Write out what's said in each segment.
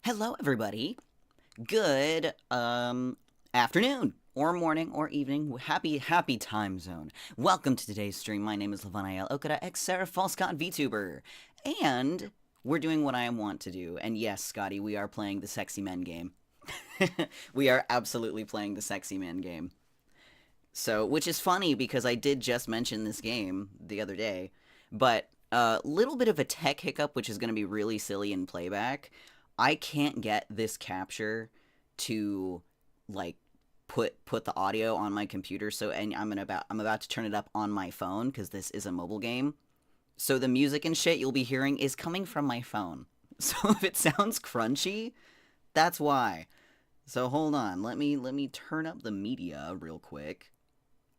Hello, everybody. Good, afternoon, or morning, or evening. Happy time zone. Welcome to today's stream. My name is Levanael Okada, ex-Seraph Falscon VTuber. And we're doing what I want to do. And yes, Scotty, we are playing the Sexy Men game. We are absolutely playing the Sexy Men game. So, which is funny because I did just mention this game the other day, but a little bit of a tech hiccup, which is going to be really silly in playback. I can't get this capture to like put the audio on my computer. So, and I'm about to turn it up on my phone because this is a mobile game. So the music and shit you'll be hearing is coming from my phone. So if it sounds crunchy, that's why. So hold on, let me turn up the media real quick.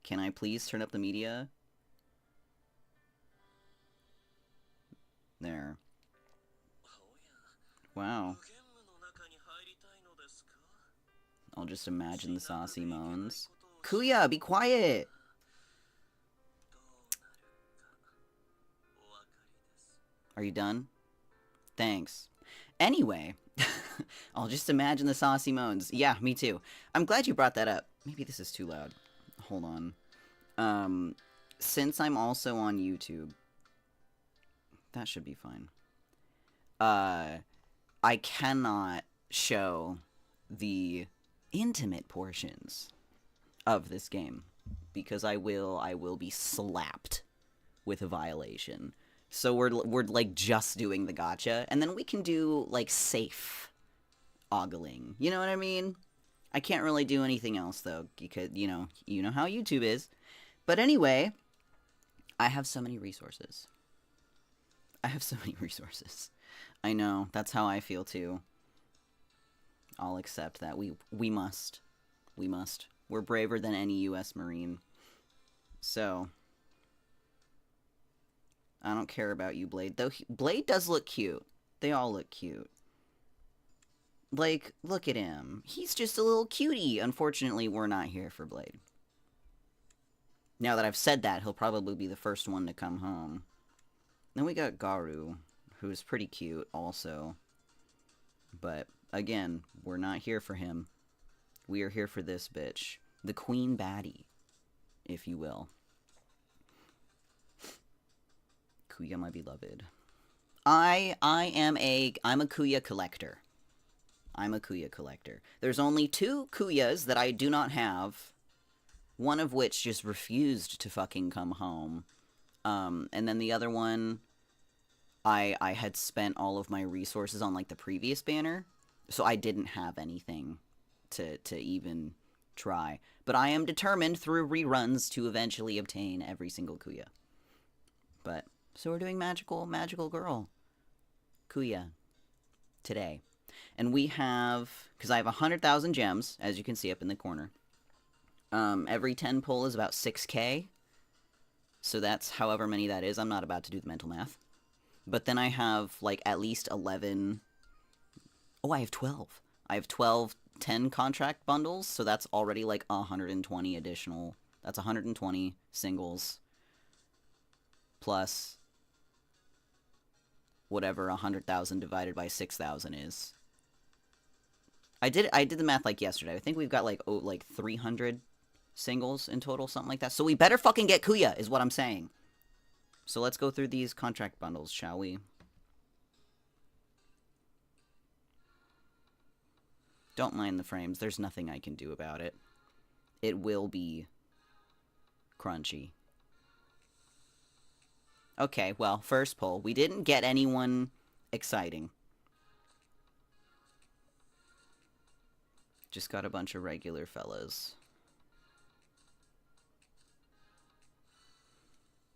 Can I please turn up the media? There. Wow. I'll just imagine the saucy moans. Kuya, be quiet! Are you done? Thanks. Anyway, I'll just imagine the saucy moans. Yeah, me too. I'm glad you brought that up. Maybe this is too loud. Hold on. Since I'm also on YouTube, that should be fine. I cannot show the intimate portions of this game because I will be slapped with a violation. So we're like just doing the gacha, and then we can do like safe ogling. You know what I mean? I can't really do anything else though because you know how YouTube is. But anyway, I have so many resources. I have so many resources. I know, that's how I feel too. I'll accept that. We must. We must. We're braver than any US Marine. So, I don't care about you, Blade. Though Blade does look cute. They all look cute. Like, look at him. He's just a little cutie. Unfortunately, we're not here for Blade. Now that I've said that, he'll probably be the first one to come home. Then we got Garu, who's pretty cute also. But, again, we're not here for him. We are here for this bitch. The Queen Baddie, if you will. Kuya, my beloved. I'm a Kuya collector. I'm a Kuya collector. There's only 2 Kuyas that I do not have. One of which just refused to fucking come home. And then the other one, I had spent all of my resources on, like, the previous banner. So I didn't have anything to even try. But I am determined through reruns to eventually obtain every single Kuya. But, so we're doing Magical Girl Kuya today. And we have, because I have 100,000 gems, as you can see up in the corner. Every 10 pull is about 6k. So that's however many that is. I'm not about to do the mental math. But then I have, like, at least 11... Oh, I have 12. I have 12 10 contract bundles, so that's already, like, 120 additional... That's 120 singles. Plus... whatever 100,000 divided by 6,000 is. I did the math, like, yesterday. I think we've got, like, 300 singles in total, something like that. So we better fucking get Kuya, is what I'm saying. So let's go through these contract bundles, shall we? Don't mind the frames. There's nothing I can do about it. It will be crunchy. Okay, well, first pull. We didn't get anyone exciting. Just got a bunch of regular fellas.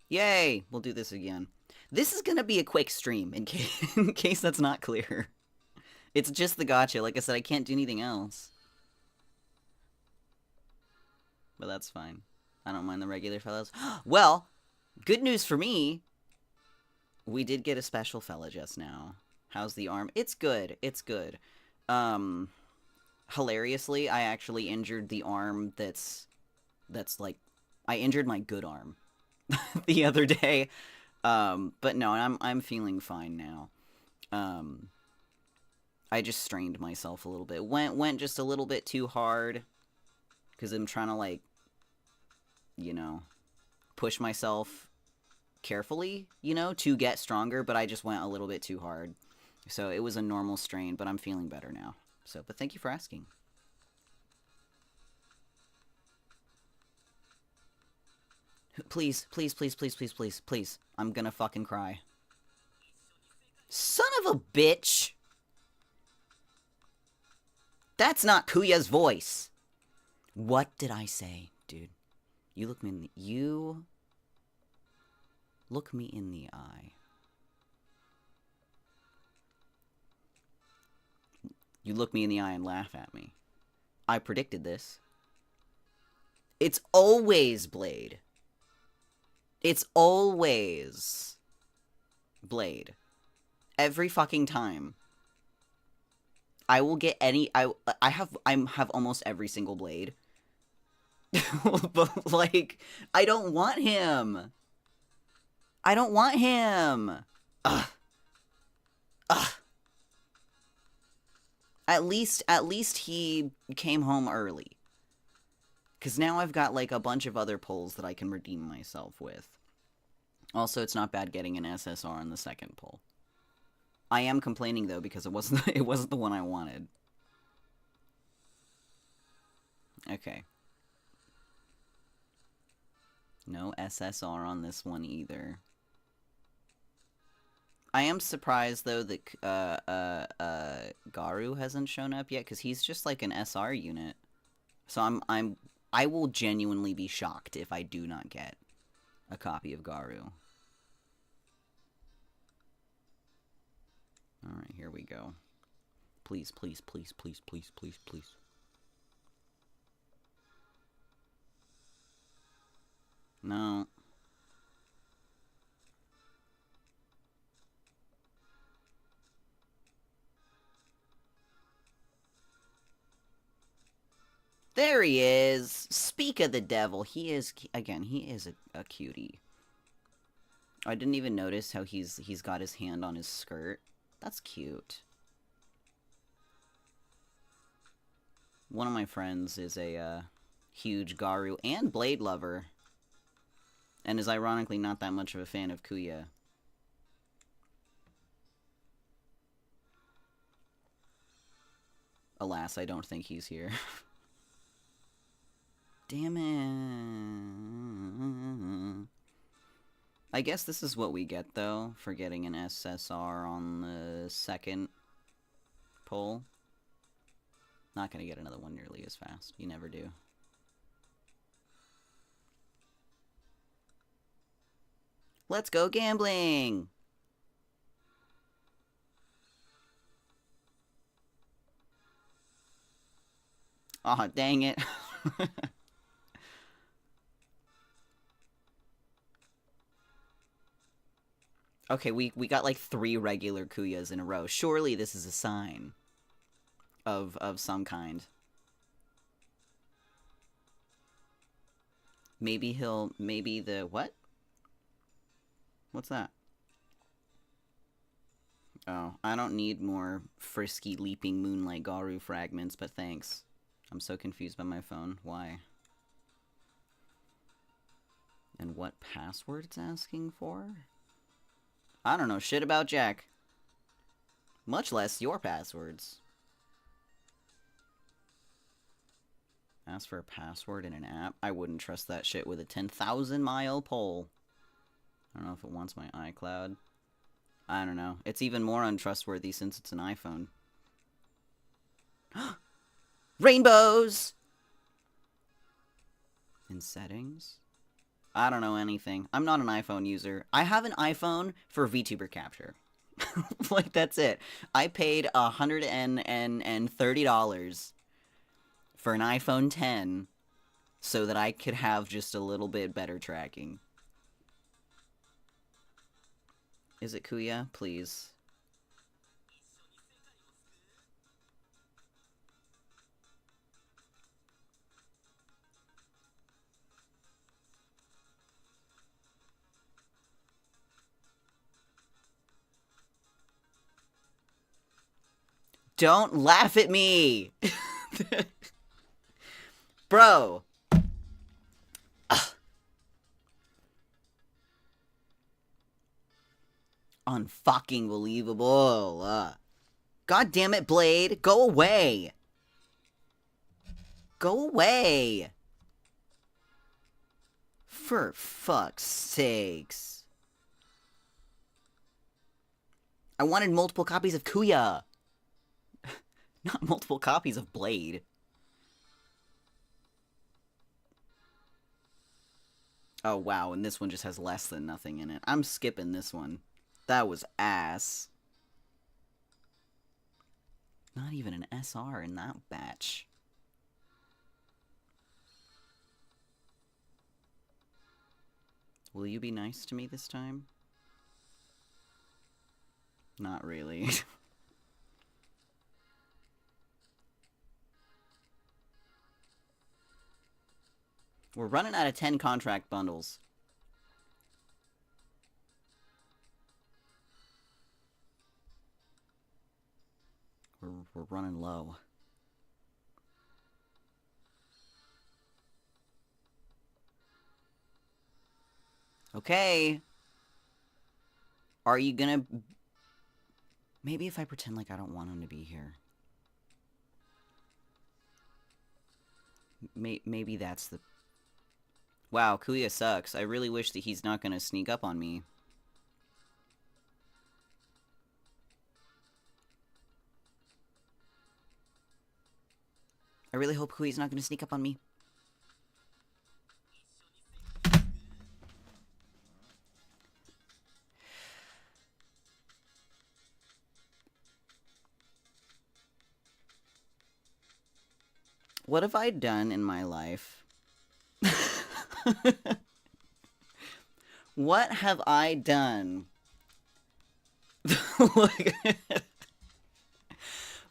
Yay! We'll do this again. This is gonna be a quick stream, in case that's not clear. It's just the gacha. Like I said, I can't do anything else. But that's fine. I don't mind the regular fellas. Well, good news for me. We did get a special fella just now. How's the arm? It's good. It's good. Hilariously, I actually injured the arm that's like... I injured my good arm the other day. But no, I'm feeling fine now. I just strained myself a little bit. Went just a little bit too hard. Because I'm trying to, like, you know, push myself carefully, you know, to get stronger. But I just went a little bit too hard. So it was a normal strain, but I'm feeling better now. So, but thank you for asking. Please, please, please, please, please, please, please. I'm gonna fucking cry. Son of a bitch! That's not Kuya's voice! What did I say, dude? You look me in the... You... Look me in the eye. You look me in the eye and laugh at me. I predicted this. It's always Blade. It's always Blade. Every fucking time. I will get any... I have almost every single Blade. But, like, I don't want him. I don't want him. Ugh. Ugh. At least he came home early. Because now I've got, like, a bunch of other pulls that I can redeem myself with. Also, it's not bad getting an SSR on the second pull. I am complaining, though, because it wasn't the one I wanted. Okay. No SSR on this one either. I am surprised, though, that Garu hasn't shown up yet, because he's just like an SR unit. So I will genuinely be shocked if I do not get a copy of Garu. Alright, here we go. Please, please, please, please, please, please, please. No. There he is! Speak of the devil. He is, again, he is a cutie. I didn't even notice how he's got his hand on his skirt. That's cute. One of my friends is a huge Garu and Blade lover. And is ironically not that much of a fan of Kuya. Alas, I don't think he's here. Damn it. I guess this is what we get, though, for getting an SSR on the second pull. Not gonna get another one nearly as fast. You never do. Let's go gambling! Aw, dang it. Okay, we got like 3 regular Kuyas in a row. Surely this is a sign of some kind. Maybe the what? What's that? Oh, I don't need more frisky leaping moonlight Garu fragments, but thanks. I'm so confused by my phone. Why? And what password it's asking for? I don't know shit about Jack. Much less your passwords. Ask for a password in an app? I wouldn't trust that shit with a 10,000-mile pole. I don't know if it wants my iCloud. I don't know. It's even more untrustworthy since it's an iPhone. Rainbows! In settings? I don't know anything. I'm not an iPhone user. I have an iPhone for VTuber capture. Like, that's it. I paid $130 for an iPhone 10 so that I could have just a little bit better tracking. Is it Kuya? Please. Don't laugh at me! Bro! Unfucking believable. God damn it, Blade! Go away! Go away! For fuck's sakes. I wanted multiple copies of KUYA! Not multiple copies of Blade. Oh, wow, and this one just has less than nothing in it. I'm skipping this one. That was ass. Not even an SR in that batch. Will you be nice to me this time? Not really. We're running out of 10 contract bundles. We're running low. Okay. Are you gonna... Maybe if I pretend like I don't want him to be here. Maybe that's the... Wow, KUYA sucks. I really wish that he's not gonna sneak up on me. I really hope KUYA's not gonna sneak up on me. What have I done in my life? What have I done?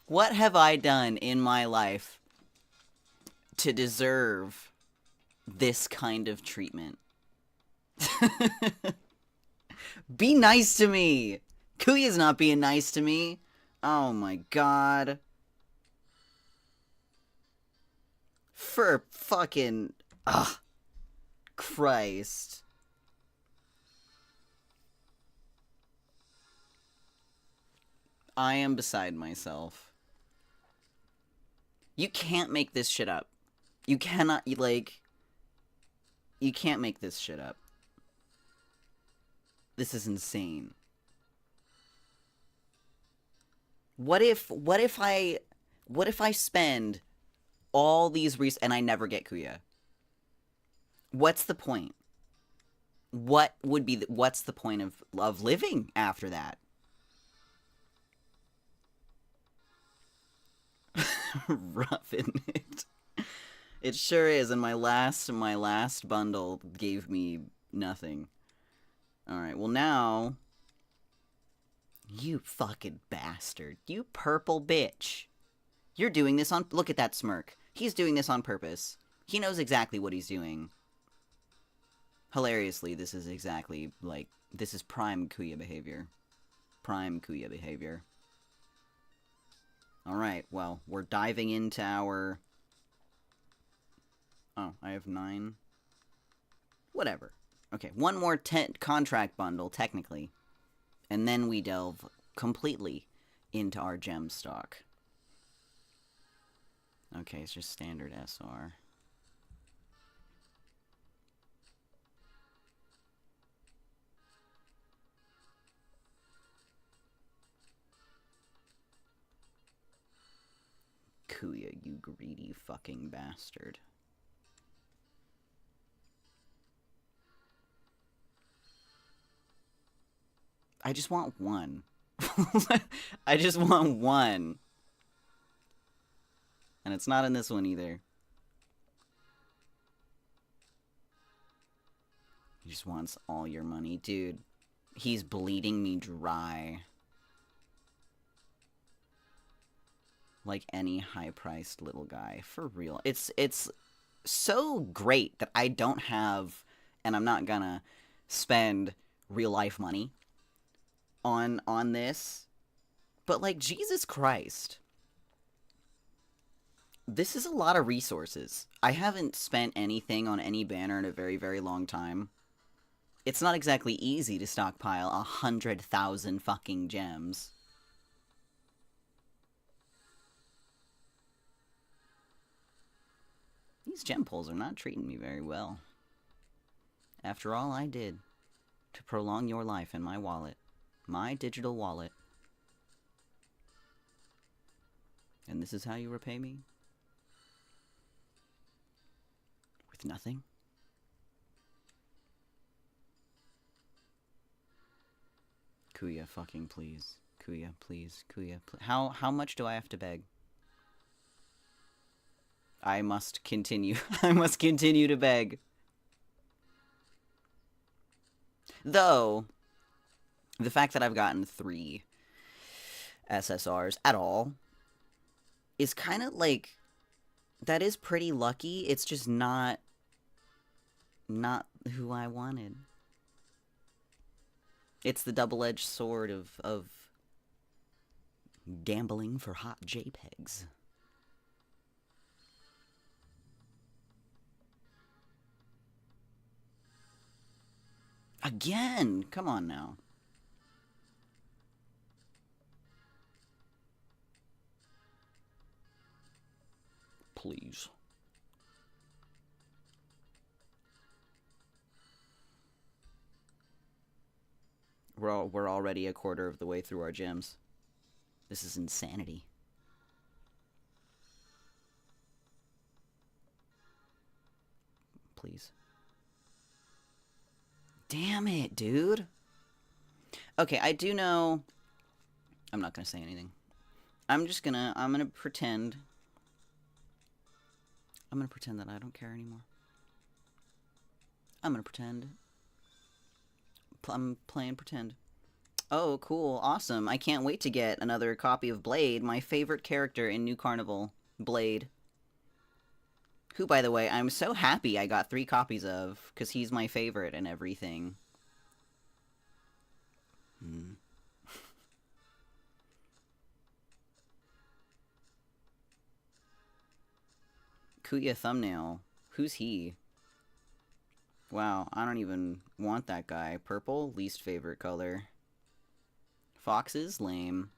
What have I done in my life to deserve this kind of treatment? Be nice to me! KUYA's not being nice to me. Oh my god. For fucking... Ugh. Christ. I am beside myself. You can't make this shit up. You cannot, like... You can't make this shit up. This is insane. What if I spend all these and I never get KUYA? What's the point? What would be what's the point of living after that? Roughing it. It sure is, and my last bundle gave me nothing. Alright, well now... You fucking bastard. You purple bitch. You're doing this on... Look at that smirk. He's doing this on purpose. He knows exactly what he's doing. Hilariously, this is exactly, like... This is prime KUYA behavior. Prime KUYA behavior. Alright, well, we're diving into our... Oh, I have 9. Whatever. Okay, one more contract bundle, technically. And then we delve completely into our gem stock. Okay, it's just standard SR. KUYA, you greedy fucking bastard. I just want one. I just want one. And it's not in this one either. He just wants all your money. Dude, he's bleeding me dry. Like any high-priced little guy. For real. It's so great that I don't have, and I'm not gonna spend real-life money on this. But, like, Jesus Christ. This is a lot of resources. I haven't spent anything on any banner in a very, very long time. It's not exactly easy to stockpile 100,000 fucking gems. These gem pulls are not treating me very well. After all I did to prolong your life in my wallet, my digital wallet. And this is how you repay me? With nothing? Kuya, fucking please. Kuya, please. Kuya, how much do I have to beg? I must continue. I must continue to beg. Though, the fact that I've gotten 3 SSRs at all is kind of like, that is pretty lucky. It's just not who I wanted. It's the double-edged sword of gambling for hot JPEGs. Again! Come on now. Please. We're already a quarter of the way through our gems. This is insanity. Please. Damn it, dude. Okay, I do know... I'm not gonna say anything. I'm gonna pretend... I'm gonna pretend that I don't care anymore. I'm gonna pretend. I'm playing pretend. Oh, cool. Awesome. I can't wait to get another copy of Blade, my favorite character in New Carnival. Blade. Who, by the way, I'm so happy I got 3 copies of, because he's my favorite and everything. Kuya thumbnail. Who's he? Wow, I don't even want that guy. Purple? Least favorite color. Foxes? Lame.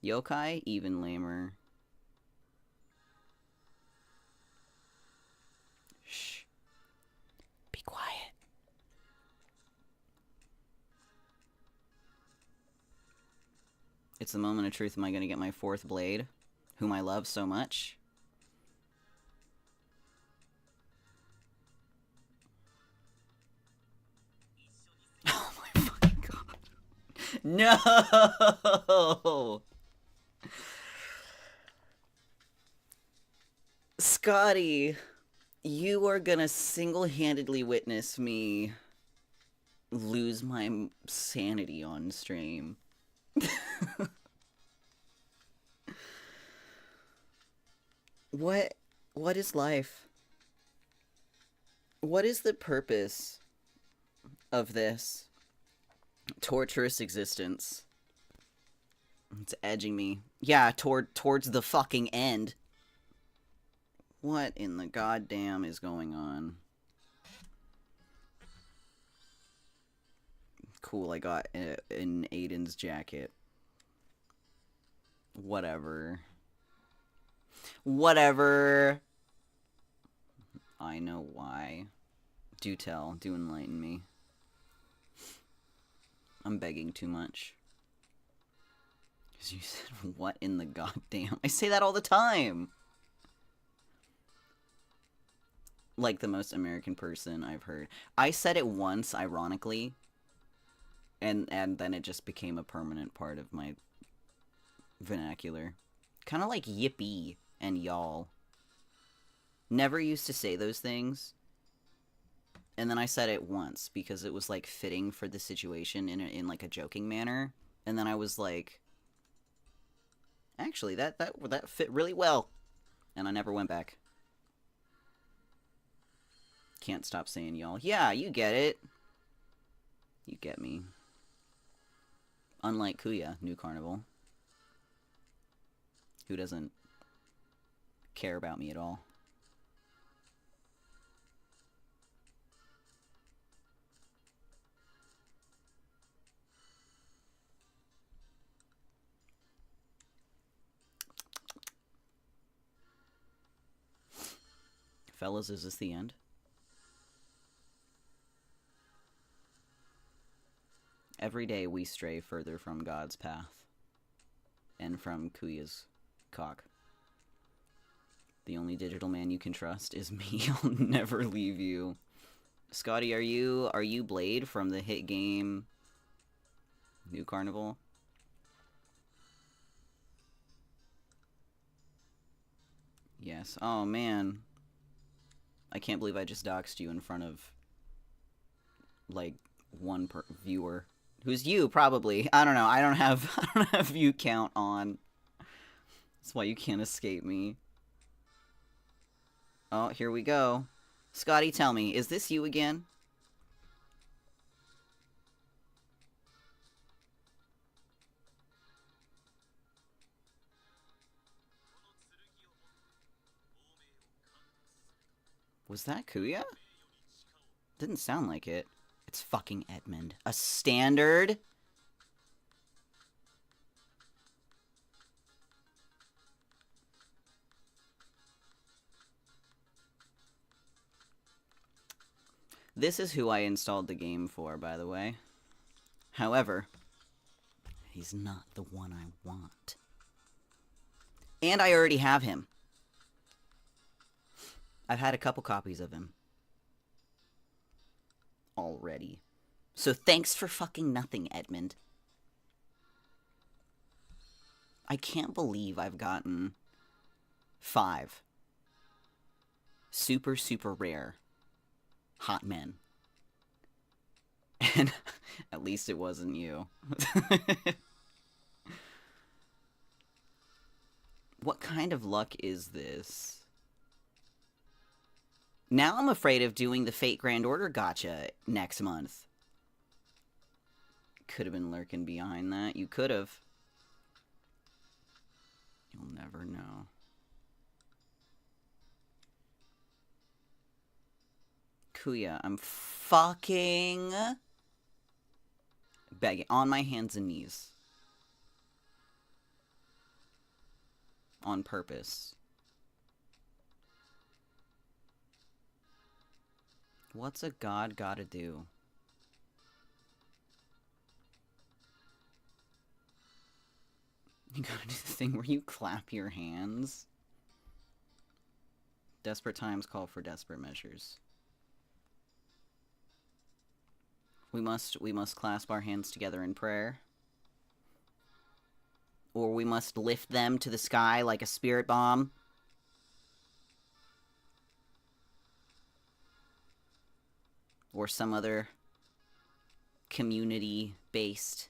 Yokai? Even lamer. Shh. Be quiet. It's the moment of truth. Am I gonna get my 4th Blade? Whom I love so much? Oh my fucking god. No! Scotty, you are gonna single-handedly witness me lose my sanity on stream. What is life? What is the purpose of this torturous existence? It's edging me. Yeah, towards the fucking end. What in the goddamn is going on? Cool, I got an Aiden's jacket. Whatever. Whatever. I know why. Do tell. Do enlighten me. I'm begging too much. Because you said, what in the goddamn? I say that all the time! Like the most American person I've heard. I said it once, ironically. And then it just became a permanent part of my vernacular. Kind of like yippee and y'all. Never used to say those things. And then I said it once because it was like fitting for the situation in like a joking manner. And then I was like, actually that fit really well. And I never went back. Can't stop saying y'all. Yeah, you get it. You get me. Unlike Kuya, New Carnival. who doesn't care about me at all. Fellas, is this the end? Every day we stray further from God's path. And from KUYA's cock. The only digital man you can trust is me. I'll never leave you. Scotty, are you Blade from the hit game New Carnival? Yes. Oh man. I can't believe I just doxed you in front of, like, one viewer. Who's you, probably. I don't know. I don't have view count on. That's why you can't escape me. Oh, here we go. Scotty, tell me, is this you again? Was that KUYA? Didn't sound like it. It's fucking Edmund. A standard? This is who I installed the game for, by the way. However, he's not the one I want. And I already have him. I've had a couple copies of him. Already. So thanks for fucking nothing, Edmund. I can't believe I've gotten 5 super, super rare hot men. And at least it wasn't you. What kind of luck is this? Now I'm afraid of doing the Fate Grand Order gacha next month. Could have been lurking behind that. You could have. You'll never know. KUYA, I'm fucking begging on my hands and knees. On purpose. What's a god gotta do? You gotta do the thing where you clap your hands. Desperate times call for desperate measures. We must clasp our hands together in prayer. Or we must lift them to the sky like a spirit bomb. Or some other community-based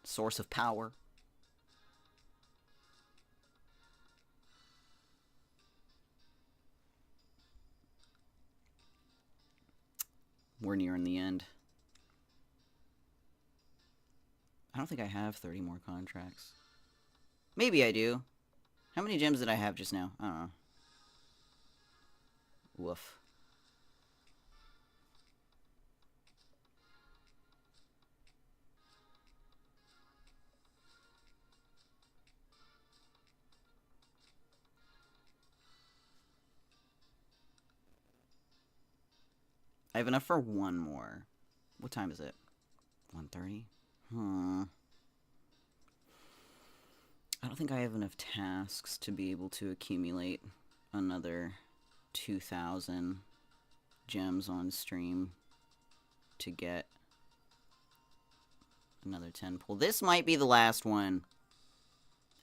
source of power. We're nearing the end. I don't think I have 30 more contracts. Maybe I do. How many gems did I have just now? I don't know. Woof. I have enough for one more. What time is it? 1:30? I don't think I have enough tasks to be able to accumulate another 2,000 gems on stream to get another 10 pull. This might be the last one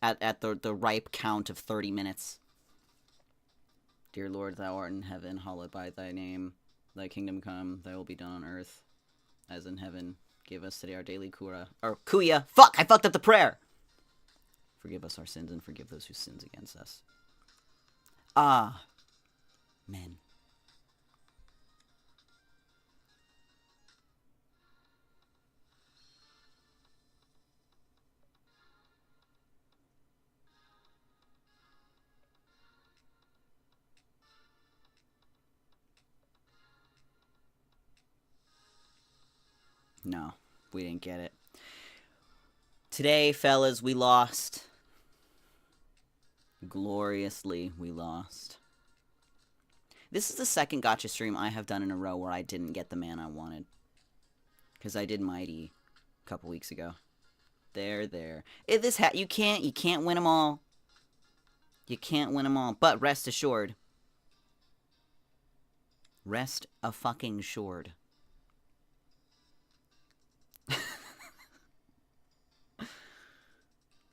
at the ripe count of 30 minutes. Dear Lord, thou art in heaven, hallowed by thy name. Thy kingdom come, thy will be done on earth as in heaven. Give us today our daily KUYA. Fuck! I fucked up the prayer! Forgive us our sins and forgive those who sins against us. Men. No, we didn't get it. Today, fellas, we lost. Gloriously, we lost. This is the second gacha stream I have done in a row where I didn't get the man I wanted. Because I did Mighty a couple weeks ago. There. You can't win them all. You can't win them all. But rest assured. Rest a fucking assured.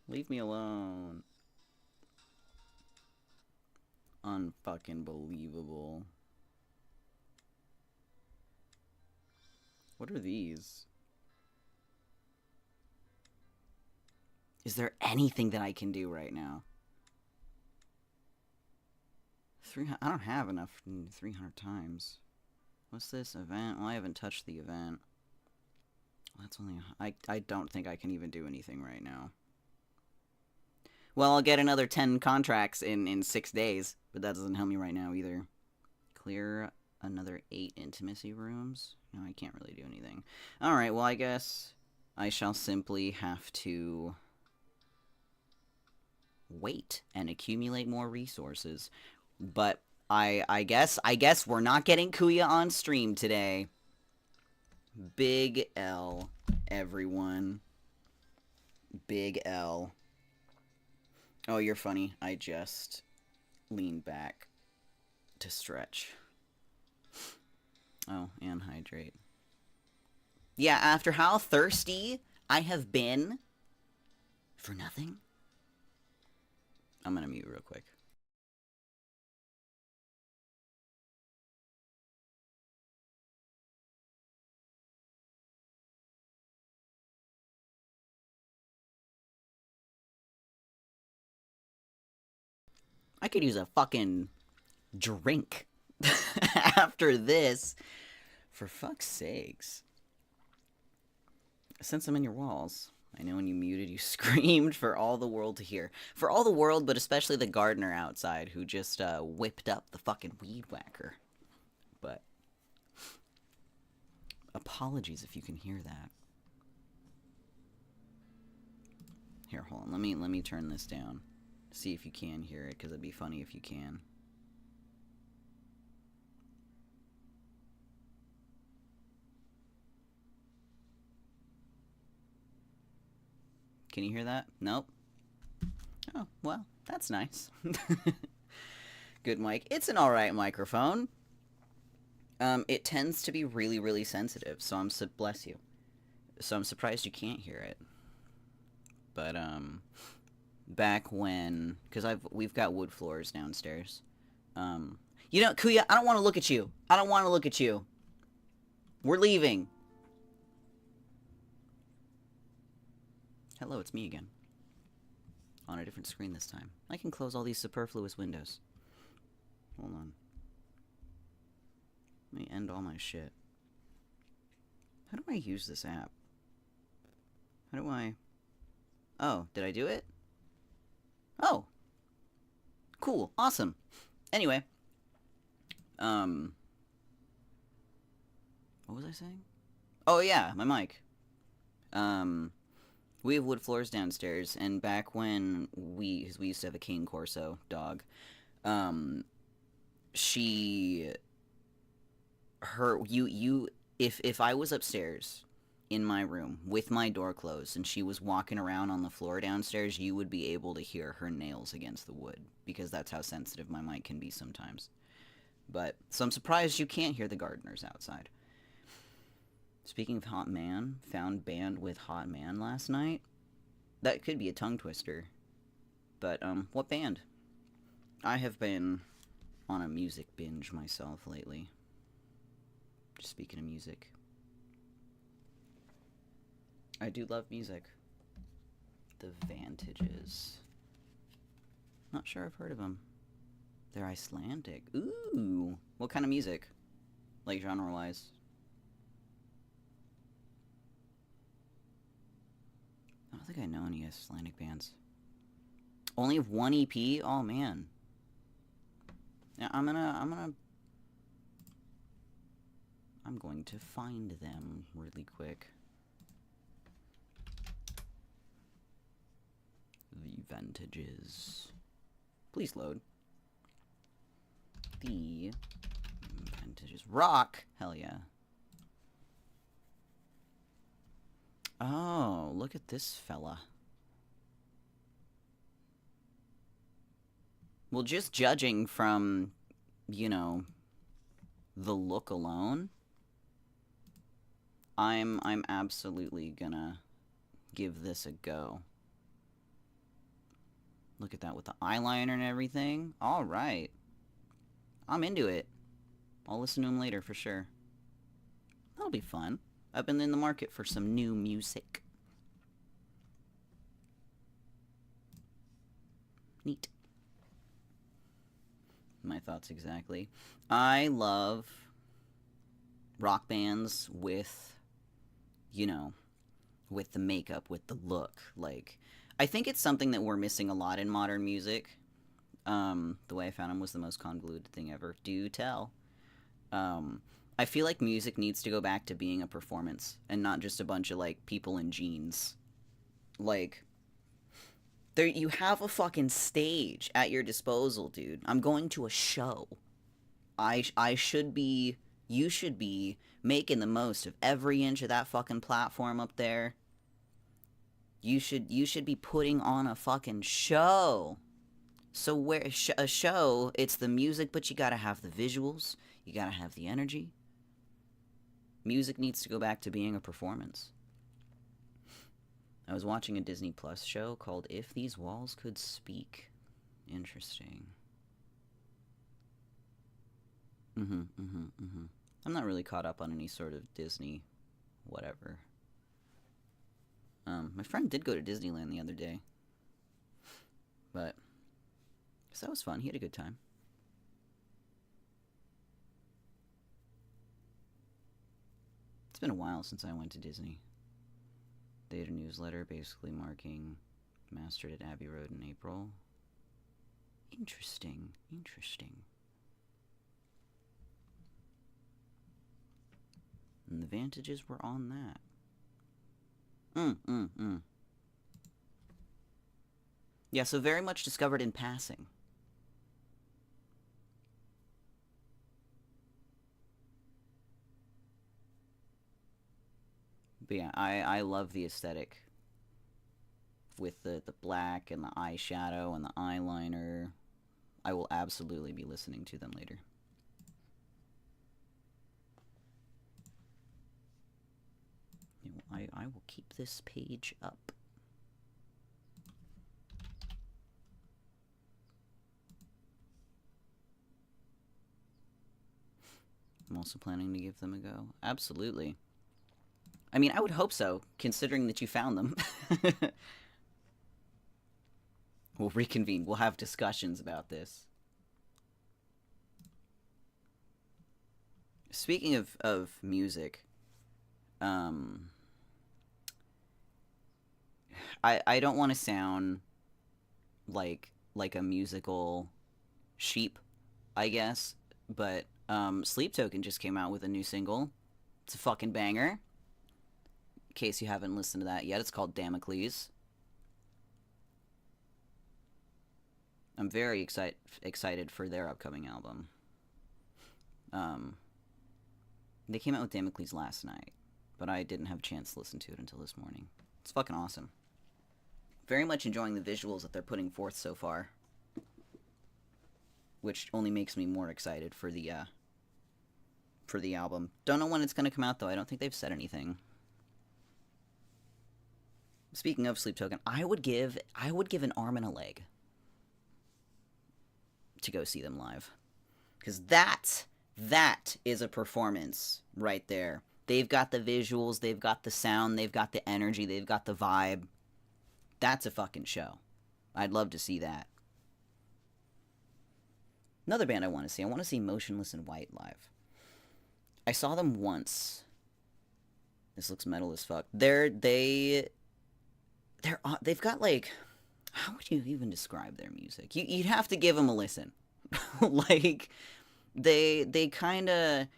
Leave me alone. Unfucking believable. What are these? Is there anything that I can do right now? I don't have enough 300 times. What's this event? Well, I haven't touched the event. That's only... I don't think I can even do anything right now. Well, I'll get another 10 contracts in 6 days, but that doesn't help me right now either. Clear another 8 intimacy rooms? No, I can't really do anything. Alright, well, I guess I shall simply have to wait and accumulate more resources. But I guess we're not getting KUYA on stream today. Big L, everyone. Big L. Oh, you're funny. I just leaned back to stretch. Oh, and hydrate. Yeah, after how thirsty I have been for nothing. I'm gonna mute real quick. I could use a fucking drink after this. For fuck's sakes. Since I'm in your walls. I know when you muted, you screamed for all the world to hear. For all the world, but especially the gardener outside who just whipped up the fucking weed whacker. But apologies if you can hear that. Here, hold on. Let me turn this down. See if you can hear it, because it'd be funny if you can. Can you hear that? Nope. Oh, well, that's nice. Good mic. It's an alright microphone. It tends to be really, really sensitive, so bless you. So I'm surprised you can't hear it. But, back when, because we've got wood floors downstairs. You know, KUYA, I don't want to look at you. I don't want to look at you. We're leaving. Hello, it's me again. On a different screen this time. I can close all these superfluous windows. Hold on. Let me end all my shit. How do I use this app? How do I... Oh, did I do it? Oh. Cool. Awesome. Anyway. What was I saying? Oh, yeah, my mic. We have wood floors downstairs, and back when we used to have a Cane Corso dog, if I was upstairs in my room with my door closed and she was walking around on the floor downstairs, you would be able to hear her nails against the wood, because that's how sensitive my mic can be sometimes. But, so I'm surprised you can't hear the gardeners outside. Speaking of hot man, found band with hot man last night. That could be a tongue twister. But, what band? I have been on a music binge myself lately. Just speaking of music. I do love music. The Vantages. Not sure I've heard of them. They're Icelandic. Ooh! What kind of music? Like, genre-wise? I don't think I know any Icelandic bands. Only have one EP? Oh, man. Yeah, I'm going to find them really quick. Advantages. Please load. The advantages. Rock? Hell yeah. Oh, look at this fella. Well, just judging from, you know, the look alone, I'm absolutely gonna give this a go. Look at that with the eyeliner and everything. All right. I'm into it. I'll listen to him later for sure. That'll be fun. I've been in the market for some new music. Neat. My thoughts exactly. I love rock bands with, you know, with the makeup, with the look. Like, I think it's something that we're missing a lot in modern music. The Way I Found Him was the most convoluted thing ever. Do tell. I feel like music needs to go back to being a performance and not just a bunch of, like, people in jeans. Like, there, you have a fucking stage at your disposal, dude. I'm going to a show. I should be, you should be making the most of every inch of that fucking platform up there. You should be putting on a fucking show. So where a show, it's the music, but you gotta have the visuals. You gotta have the energy. Music needs to go back to being a performance. I was watching a Disney Plus show called If These Walls Could Speak. Interesting. I'm not really caught up on any sort of Disney whatever. My friend did go to Disneyland the other day. But, so that was fun. He had a good time. It's been a while since I went to Disney. They had a newsletter basically marking Mastered at Abbey Road in April. Interesting. And the Vantages were on that. Yeah, so very much discovered in passing. But yeah, I love the aesthetic. With the black and the eyeshadow and the eyeliner. I will absolutely be listening to them later. I will keep this page up. I'm also planning to give them a go. Absolutely. I mean, I would hope so, considering that you found them. We'll reconvene. We'll have discussions about this. Speaking of music, I don't want to sound like a musical sheep, I guess, but Sleep Token just came out with a new single. It's a fucking banger. In case you haven't listened to that yet, it's called Damocles. I'm very excited for their upcoming album. They came out with Damocles last night, but I didn't have a chance to listen to it until this morning. It's fucking awesome. Very much enjoying the visuals that they're putting forth so far, which only makes me more excited for the album. Don't know when it's gonna come out though. I don't think they've said anything. Speaking of Sleep Token, I would give an arm and a leg to go see them live, because that is a performance right there. They've got the visuals, they've got the sound, they've got the energy, they've got the vibe. That's a fucking show. I'd love to see that. Another band I want to see Motionless in White live. I saw them once. This looks metal as fuck. They've got, like, how would you even describe their music? You'd have to give them a listen. Like, they kind of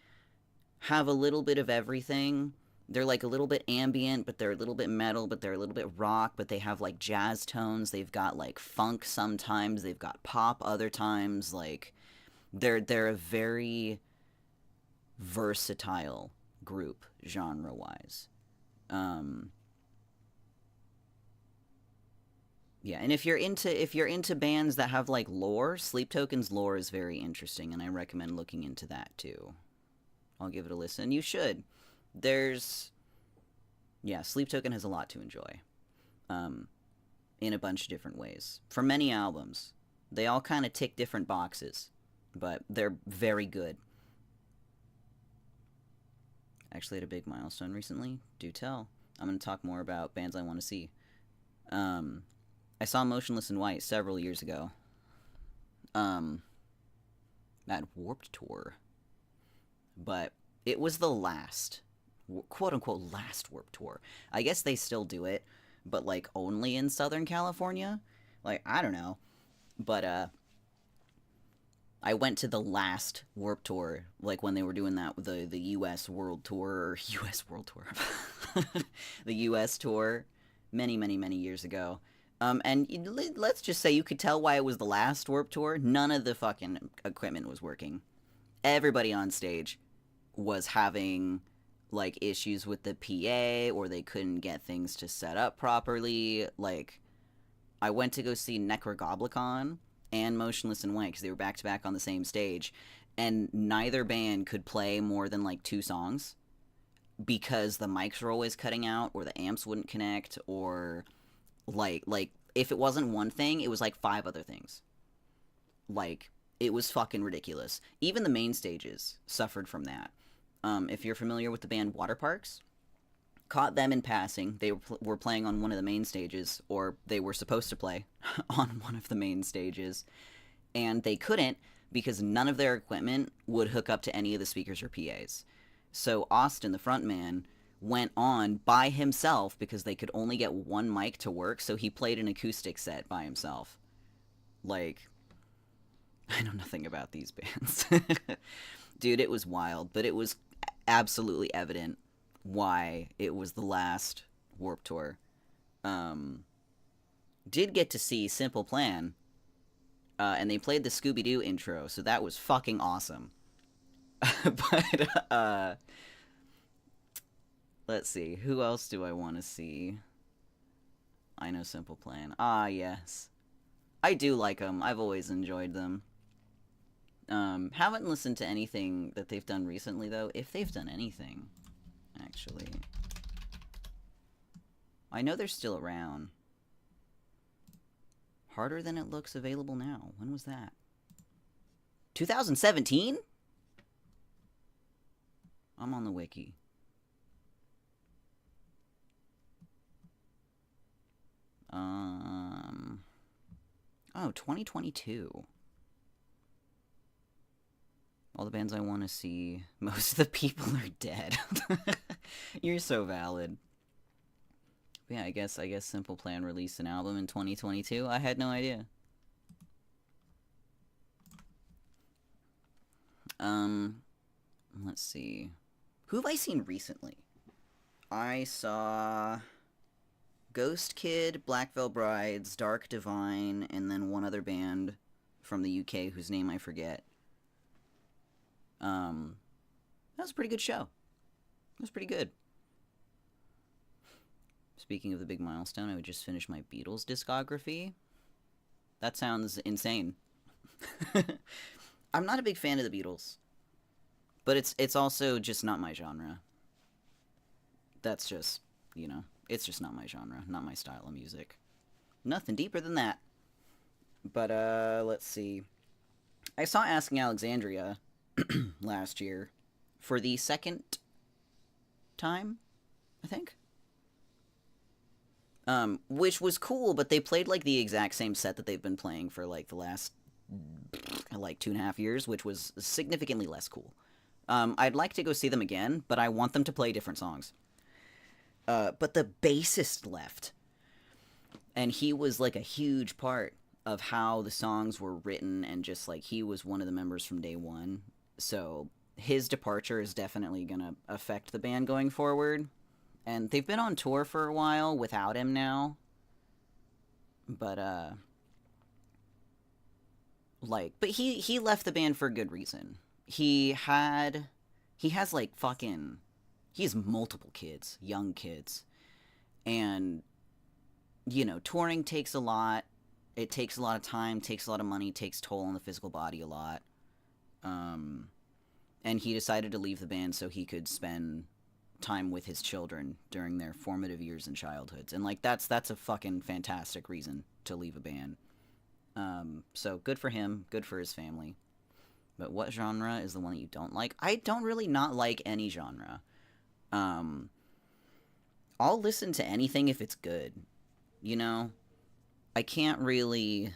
have a little bit of everything, They're like a little bit ambient, but they're a little bit metal, but they're a little bit rock, but they have like jazz tones. They've got like funk sometimes. They've got pop other times. Like they're a very versatile group genre wise. Um, yeah, and if you're into bands that have like lore, Sleep Token's lore is very interesting, and I recommend looking into that too. I'll give it a listen. You should. There's yeah, Sleep Token has a lot to enjoy, um, in a bunch of different ways. For many albums, they all kind of tick different boxes, but they're very good. Actually, had a big milestone recently. Do tell. I'm going to talk more about bands I want to see. Um, I saw Motionless in White several years ago. Um, at Warped Tour, but it was the last, quote unquote, last Warped Tour. I guess they still do it, but like only in Southern California. Like I don't know, but I went to the last Warped Tour, like when they were doing that with the U.S. World Tour, or U.S. World Tour, the U.S. Tour, many years ago. And let's just say you could tell why it was the last Warped Tour. None of the fucking equipment was working. Everybody on stage was having like issues with the PA, or they couldn't get things to set up properly. Like I went to go see Necrogoblicon and Motionless in White because they were back to back on the same stage, and neither band could play more than like 2 songs because the mics were always cutting out, or the amps wouldn't connect, or like if it wasn't one thing, it was like 5 other things. Like it was fucking ridiculous. Even the main stages suffered from that. If you're familiar with the band Waterparks, caught them in passing. They were playing on one of the main stages, or they were supposed to play on one of the main stages, and they couldn't because none of their equipment would hook up to any of the speakers or PAs. So Austin, the frontman, went on by himself because they could only get one mic to work, so he played an acoustic set by himself. Like, I know nothing about these bands. Dude, it was wild, but it was absolutely evident why it was the last Warped Tour. Did get to see Simple Plan, and they played the Scooby-Doo intro, so that was fucking awesome. But, let's see, who else do I want to see? I know Simple Plan. Ah, yes. I do like them. I've always enjoyed them. Haven't listened to anything that they've done recently, though. If they've done anything, actually. I know they're still around. Harder Than It Looks available now. When was that? 2017? I'm on the wiki. Oh, 2022. All the bands I want to see, most of the people are dead. You're so valid. But yeah, I guess Simple Plan released an album in 2022. I had no idea. Let's see. Who have I seen recently? I saw Ghost Kid, Black Veil Brides, Dark Divine, and then one other band from the UK whose name I forget. That was a pretty good show. It was pretty good. Speaking of the big milestone, I would just finish my Beatles discography. That sounds insane. I'm not a big fan of the Beatles, but it's also just not my genre. That's just, it's just not my genre, not my style of music. Nothing deeper than that. But, let's see. I saw Asking Alexandria last year for the second time, I think. Which was cool, but they played, like, the exact same set that they've been playing for, like, the last, like, 2.5 years, which was significantly less cool. I'd like to go see them again, but I want them to play different songs. But the bassist left, and he was, like, a huge part of how the songs were written, and just, like, he was one of the members from day one, so his departure is definitely gonna affect the band going forward. And they've been on tour for a while without him now. But but he left the band for a good reason. He has like fucking he has multiple kids, young kids. And touring takes a lot. It takes a lot of time, takes a lot of money, takes toll on the physical body a lot. And he decided to leave the band so he could spend time with his children during their formative years and childhoods. And like that's a fucking fantastic reason to leave a band. So good for him, good for his family. But what genre is the one that you don't like? I don't really not like any genre. I'll listen to anything if it's good. I can't really...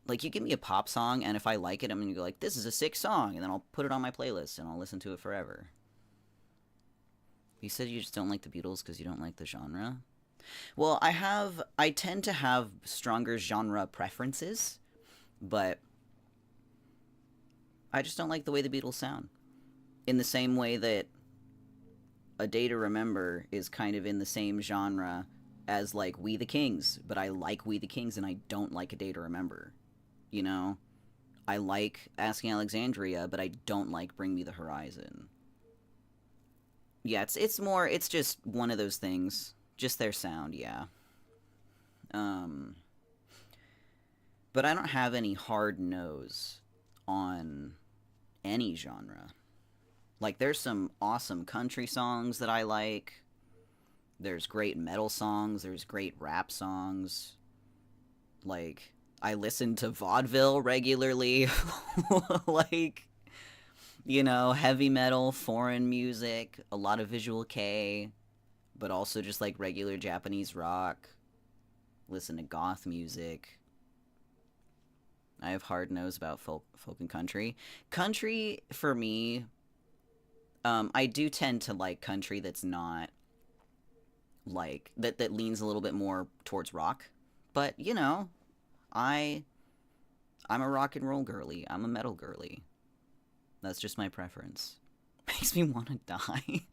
Like, you give me a pop song, and if I like it, I'm gonna go like, this is a sick song, and then I'll put it on my playlist, and I'll listen to it forever. You said you just don't like the Beatles because you don't like the genre? Well, I tend to have stronger genre preferences, but I just don't like the way the Beatles sound. In the same way that A Day to Remember is kind of in the same genre as, like, We the Kings, but I like We the Kings and I don't like A Day to Remember. I like Asking Alexandria, but I don't like Bring Me the Horizon. Yeah, it's just one of those things. Just their sound, yeah. But I don't have any hard nose on any genre. Like, there's some awesome country songs that I like. There's great metal songs. There's great rap songs. Like, I listen to vaudeville regularly. Like, heavy metal, foreign music, a lot of visual kei, but also just like regular Japanese rock. Listen to goth music. I have hard nose about folk and country. Country, for me, I do tend to like country that's not, like, that leans a little bit more towards rock. But, I'm a rock and roll girly. I'm a metal girly. That's just my preference. Makes me want to die.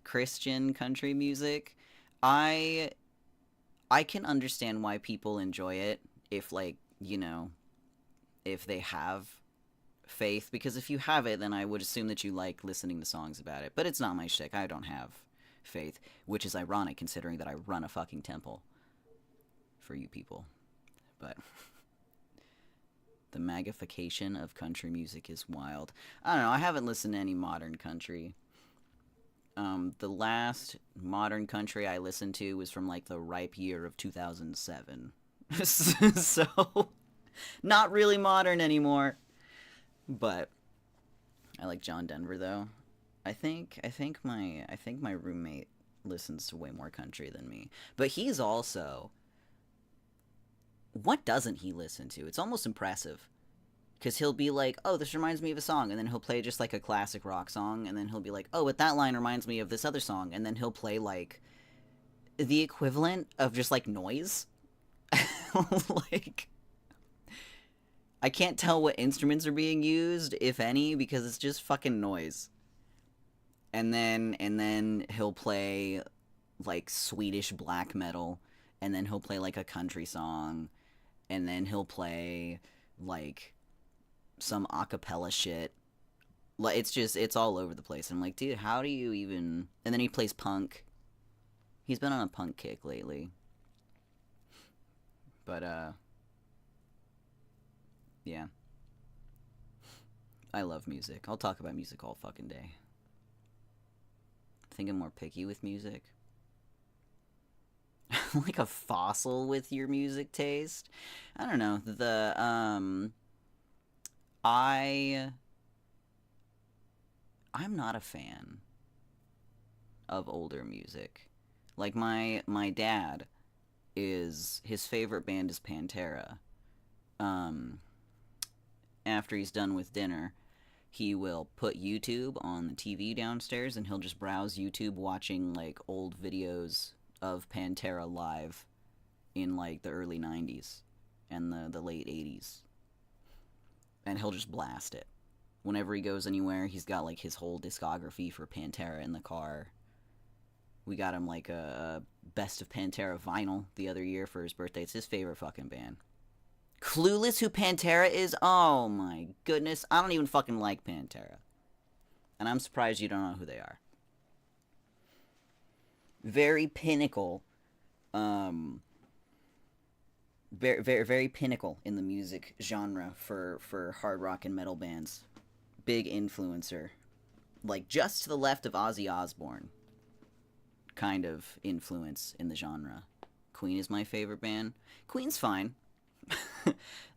Christian country music. I can understand why people enjoy it if, like, if they have faith. Because if you have it, then I would assume that you like listening to songs about it. But it's not my shtick. I don't have faith. Which is ironic considering that I run a fucking temple. For you people. But the magnification of country music is wild. I don't know, I haven't listened to any modern country. The last modern country I listened to was from like the ripe year of 2007. So, not really modern anymore. But I like John Denver though. I think my roommate listens to way more country than me. But he's also... What doesn't he listen to? It's almost impressive. Because he'll be like, oh, this reminds me of a song, and then he'll play just like a classic rock song, and then he'll be like, oh, but that line reminds me of this other song, and then he'll play like the equivalent of just like noise. Like, I can't tell what instruments are being used, if any, because it's just fucking noise. And then he'll play like Swedish black metal, and then he'll play like a country song, and then he'll play like some acapella shit. Like, it's all over the place. I'm like, dude, how do you even... And then he plays punk. He's been on a punk kick lately. But, yeah. I love music. I'll talk about music all fucking day. I think I'm more picky with music. Like a fossil with your music taste. I don't know. I'm not a fan of older music. Like my dad his favorite band is Pantera. After he's done with dinner, he will put YouTube on the TV downstairs and he'll just browse YouTube watching like old videos of Pantera live in like the early 90s and the late 80s. And he'll just blast it Whenever he goes anywhere, he's got, like, his whole discography for Pantera in the car. We got him, like, a Best of Pantera vinyl the other year for his birthday. It's his favorite fucking band. Clueless who Pantera is? Oh, my goodness. I don't even fucking like Pantera. And I'm surprised you don't know who they are. Very pinnacle. Very pinnacle in the music genre for hard rock and metal bands. Big influencer. Like, just to the left of Ozzy Osbourne. Kind of influence in the genre. Queen is my favorite band. Queen's fine.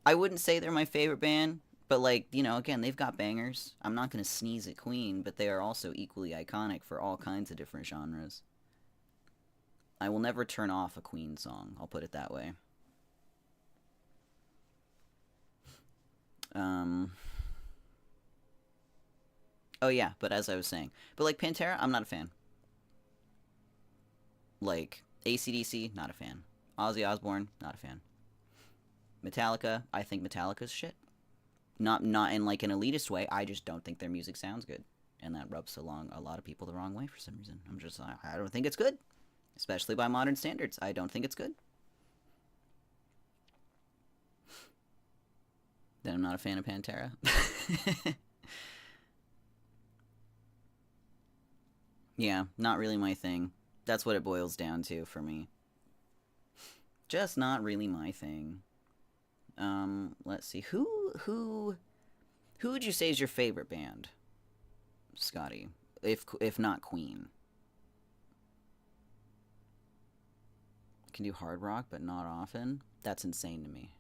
I wouldn't say they're my favorite band, but, like, you know, again, they've got bangers. I'm not going to sneeze at Queen, but they are also equally iconic for all kinds of different genres. I will never turn off a Queen song, I'll put it that way. Oh yeah, but as I was saying. But, like, Pantera, I'm not a fan. Like, AC/DC, not a fan. Ozzy Osbourne, not a fan. Metallica, I think Metallica's shit. Not in, like, an elitist way, I just don't think their music sounds good. And that rubs along a lot of people the wrong way for some reason. I'm just like, I don't think it's good. Especially by modern standards. I don't think it's good. Then I'm not a fan of Pantera. Yeah, not really my thing. That's what it boils down to for me. Just not really my thing. Let's see. Who would you say is your favorite band, Scotty? If not Queen. Can do hard rock, but not often. That's insane to me.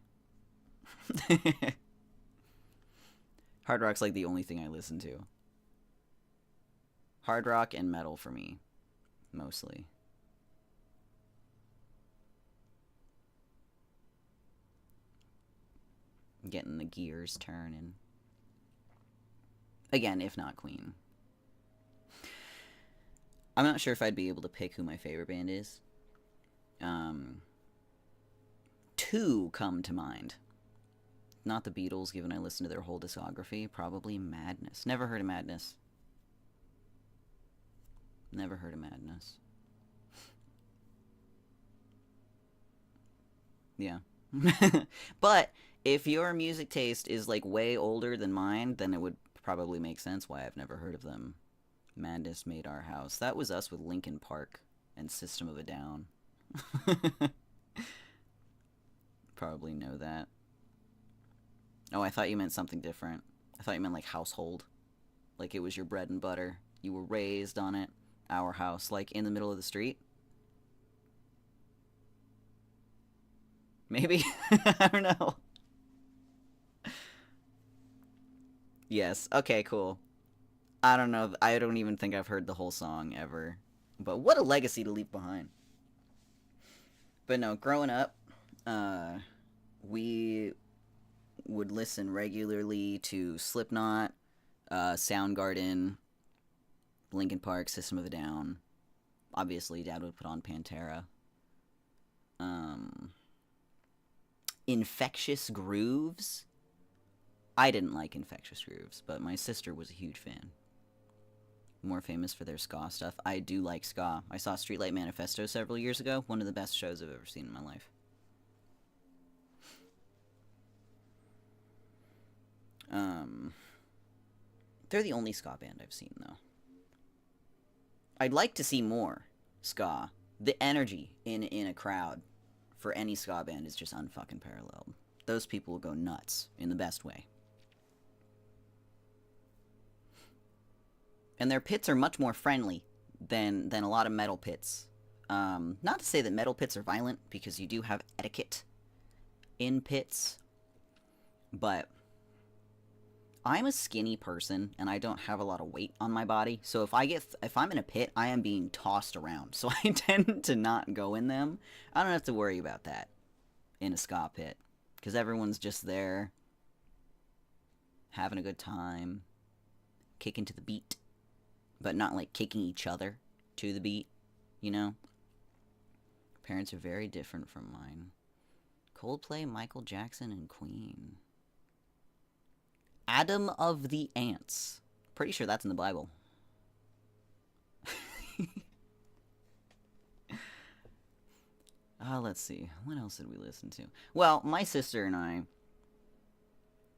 Hard rock's like the only thing I listen to. Hard rock and metal for me, mostly. Getting the gears turning. Again, if not Queen. I'm not sure if I'd be able to pick who my favorite band is. Two come to mind. Not the Beatles, given I listened to their whole discography. Probably Madness. Never heard of Madness. Never heard of Madness. Yeah. But if your music taste is, like, way older than mine, then it would probably make sense why I've never heard of them. Madness Made Our House. That was us with Linkin Park and System of a Down. Probably know that. Oh, I thought you meant something different. I thought you meant, like, household. Like it was your bread and butter. You were raised on it. Our house, like, in the middle of the street. Maybe? I don't know. Yes. Okay, cool. I don't know. I don't even think I've heard the whole song ever. But what a legacy to leave behind. But no, growing up, we would listen regularly to Slipknot, Soundgarden, Linkin Park, System of a Down. Obviously, Dad would put on Pantera. Infectious Grooves. I didn't like Infectious Grooves, but my sister was a huge fan. More famous for their ska stuff. I do like ska. I saw Streetlight Manifesto several years ago. One of the best shows I've ever seen in my life. They're the only ska band I've seen, though. I'd like to see more ska. The energy in a crowd for any ska band is just unfucking paralleled. Those people will go nuts in the best way. And their pits are much more friendly than a lot of metal pits. Not to say that metal pits are violent, because you do have etiquette in pits. But I'm a skinny person, and I don't have a lot of weight on my body. So if I'm in a pit, I am being tossed around. So I tend to not go in them. I don't have to worry about that in a ska pit, because everyone's just there, having a good time, kicking to the beat. But not, like, kicking each other to the beat, you know? Parents are very different from mine. Coldplay, Michael Jackson, and Queen. Adam of the Ants. Pretty sure that's in the Bible. Let's see. What else did we listen to? Well, my sister and I,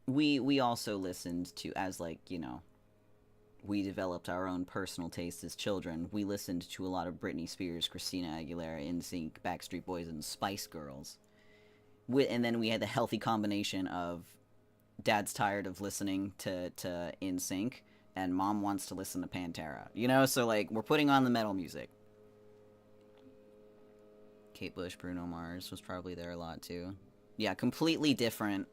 we also listened to, as like, you know, we developed our own personal taste as children. We listened to a lot of Britney Spears, Christina Aguilera, NSYNC, Backstreet Boys, and Spice Girls. And then we had the healthy combination of Dad's tired of listening to NSYNC, and Mom wants to listen to Pantera. You know, so like we're putting on the metal music. Kate Bush, Bruno Mars was probably there a lot too. Yeah, completely different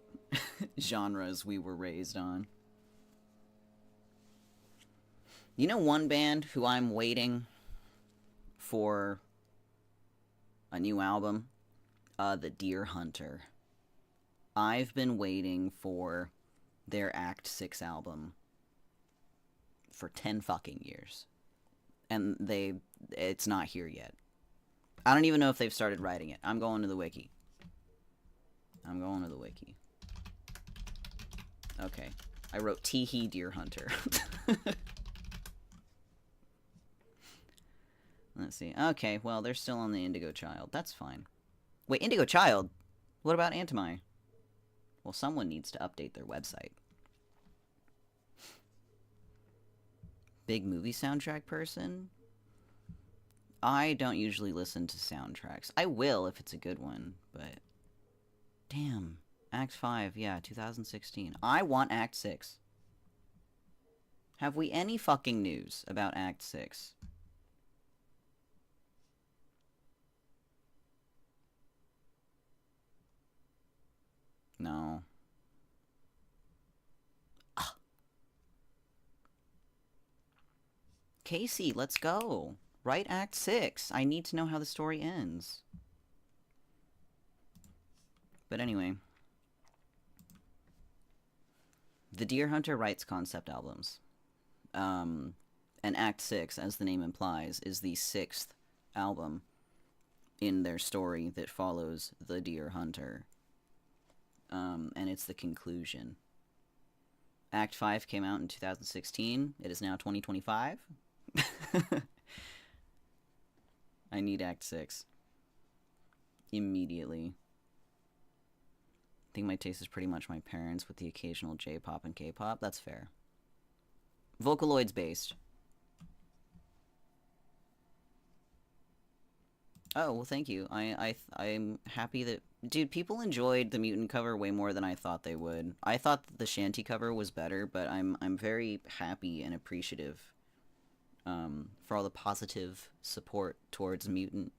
genres we were raised on. You know one band who I'm waiting for a new album? The Deer Hunter. I've been waiting for their Act 6 album for 10 fucking years. And it's not here yet. I don't even know if they've started writing it. I'm going to the wiki. Okay. I wrote Teehee Deer Hunter. Let's see. Okay, well, they're still on the Indigo Child. That's fine. Wait, Indigo Child? What about Antimai? Well, someone needs to update their website. Big movie soundtrack person? I don't usually listen to soundtracks. I will if it's a good one, but... Damn. Act 5, yeah, 2016. I want Act 6. Have we any fucking news about Act 6? No. Ah. Casey, let's go. Write Act 6. I need to know how the story ends. But anyway. The Deer Hunter writes concept albums. And Act 6, as the name implies, is the 6th album in their story that follows the Deer Hunter. And it's the conclusion. Act 5 came out in 2016. It is now 2025. I need Act 6. Immediately. I think my taste is pretty much my parents' with the occasional J-pop and K-pop. That's fair. Vocaloids based. Oh, well, thank you. I'm happy that... Dude, people enjoyed the Mutant cover way more than I thought they would. I thought the Shanty cover was better, but I'm very happy and appreciative for all the positive support towards Mutant.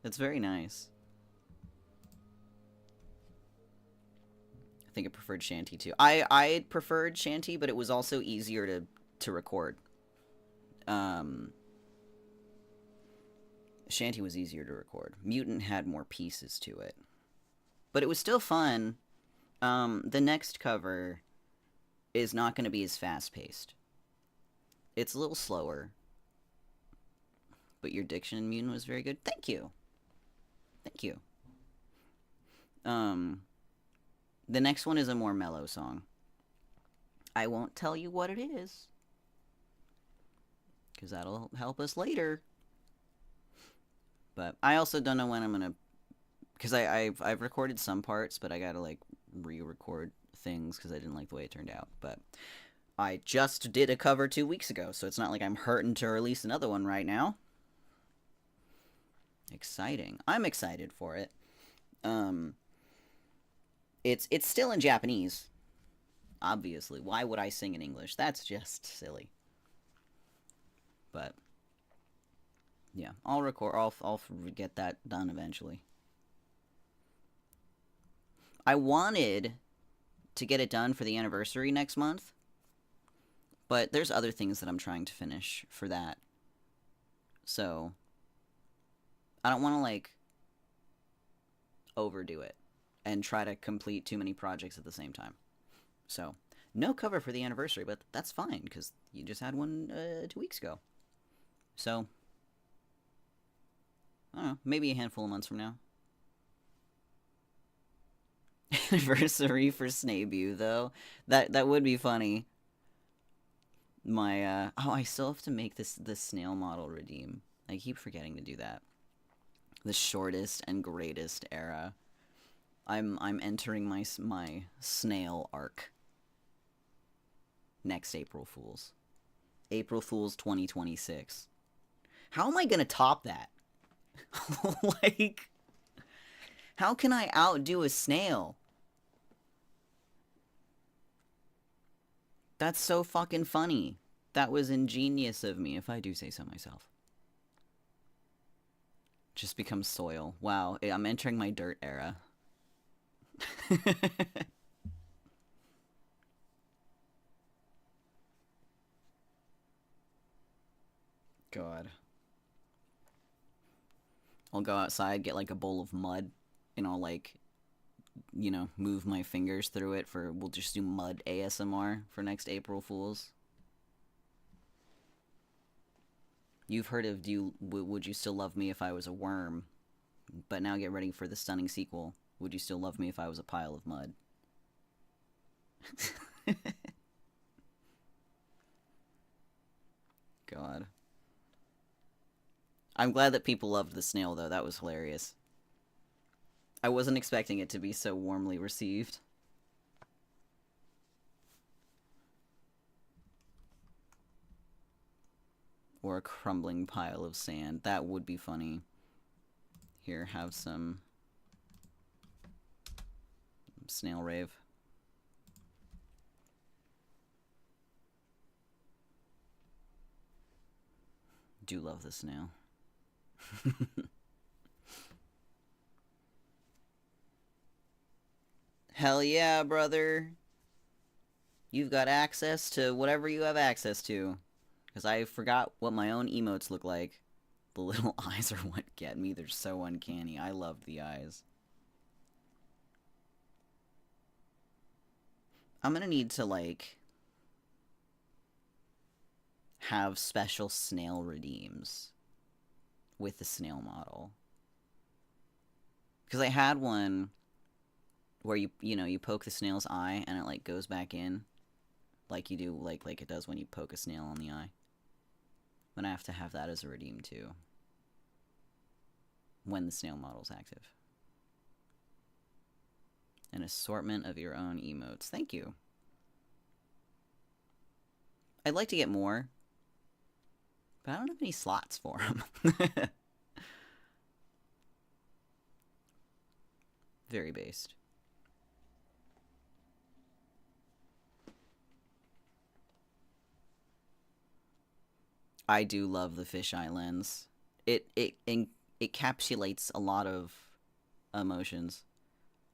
It's very nice. I think I preferred Shanty, too. I preferred Shanty, but it was also easier to record. Shanty was easier to record. Mutant had more pieces to it. But it was still fun. The next cover is not going to be as fast-paced. It's a little slower. But your diction in Mutant was very good. Thank you. Thank you. The next one is a more mellow song. I won't tell you what it is. Because that'll help us later. But I also don't know when I'm gonna... Because I've recorded some parts, but I gotta, like, re-record things because I didn't like the way it turned out. But I just did a cover 2 weeks ago, so it's not like I'm hurting to release another one right now. Exciting. I'm excited for it. It's still in Japanese. Obviously. Why would I sing in English? That's just silly. But yeah, I'll get that done eventually. I wanted to get it done for the anniversary next month, but there's other things that I'm trying to finish for that. So I don't want to, like, overdo it and try to complete too many projects at the same time. So no cover for the anniversary, but that's fine because you just had one 2 weeks ago. So, I don't know, maybe a handful of months from now. Anniversary for Snabu, though. That would be funny. My, oh, I still have to make this snail model redeem. I keep forgetting to do that. The shortest and greatest era. I'm entering my snail arc. Next April Fools. April Fools 2026. How am I gonna top that? Like, how can I outdo a snail? That's so fucking funny. That was ingenious of me, if I do say so myself. Just become soil. Wow, I'm entering my dirt era. God. I'll go outside, get like a bowl of mud, and I'll like, you know, move my fingers through it for, we'll just do mud ASMR for next April Fools. You've heard of Would You Still Love Me If I Was a Worm? But now get ready for the stunning sequel. Would You Still Love Me If I Was a Pile of Mud? God. I'm glad that people loved the snail, though. That was hilarious. I wasn't expecting it to be so warmly received. Or a crumbling pile of sand. That would be funny. Here, have some snail rave. Do love the snail. Hell yeah, brother. You've got access to whatever you have access to. Because I forgot what my own emotes look like. The little eyes are what get me. They're so uncanny. I love the eyes. I'm gonna need to, like, have special snail redeems with the snail model. Because I had one where you poke the snail's eye and it, like, goes back in. Like you do, like it does when you poke a snail on the eye. I'm gonna have to have that as a redeem, too. When the snail model's active. An assortment of your own emotes. Thank you. I'd like to get more, but I don't have any slots for them. Very based. I do love the fisheye lens. It encapsulates a lot of emotions.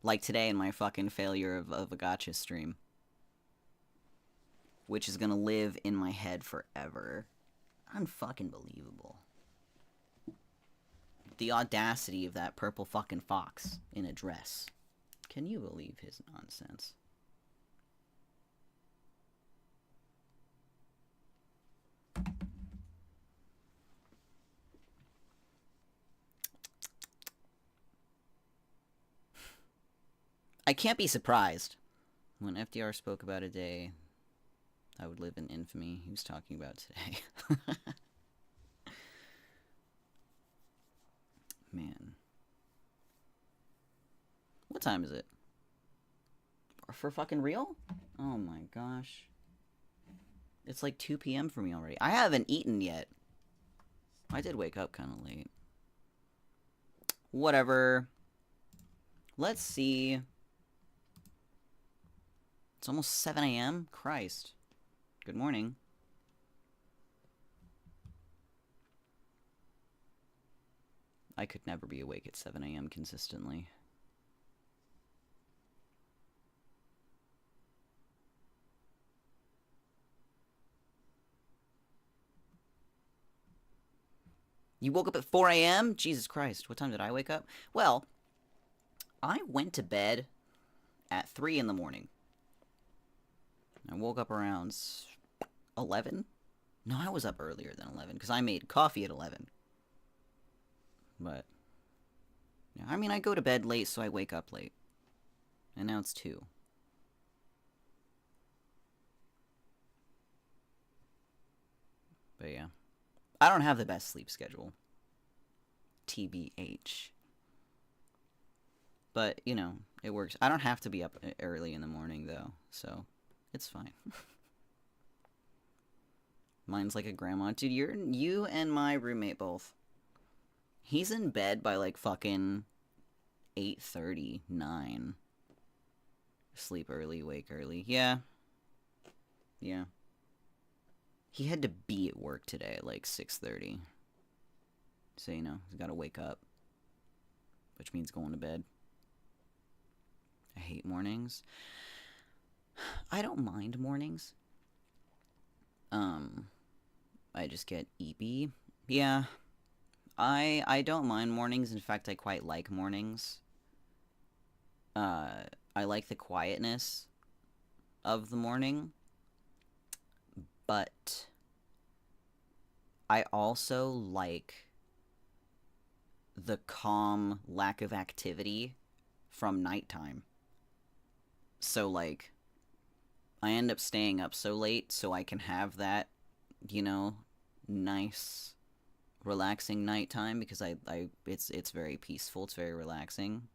Like today in my fucking failure of a gacha stream. Which is gonna live in my head forever. Unfucking believable. The audacity of that purple fucking fox in a dress. Can you believe his nonsense? I can't be surprised. When FDR spoke about a day I would live in infamy, he was talking about today. Man. What time is it? For fucking real? Oh my gosh. It's like 2 p.m. for me already. I haven't eaten yet. I did wake up kind of late. Whatever. Let's see. It's almost 7 a.m. Christ. Good morning. I could never be awake at 7 a.m. consistently. You woke up at 4 a.m.? Jesus Christ. What time did I wake up? Well, I went to bed at 3 in the morning. I woke up around 11? No, I was up earlier than 11 because I made coffee at 11. But, yeah, I mean, I go to bed late, so I wake up late. And now it's 2. But yeah. I don't have the best sleep schedule. TBH. But, you know, it works. I don't have to be up early in the morning, though, so it's fine. Mine's like a grandma. Dude, you and my roommate both. He's in bed by, like, fucking 8:30, 9. Sleep early, wake early. Yeah. Yeah. He had to be at work today at, like, 6:30. So, you know, he's gotta wake up. Which means going to bed. I hate mornings. I don't mind mornings. I just get eepy. Yeah. I don't mind mornings. In fact, I quite like mornings. I like the quietness of the morning. But I also like the calm lack of activity from nighttime. So, like, I end up staying up so late so I can have that, you know, nice, relaxing nighttime because it's very peaceful. It's very relaxing,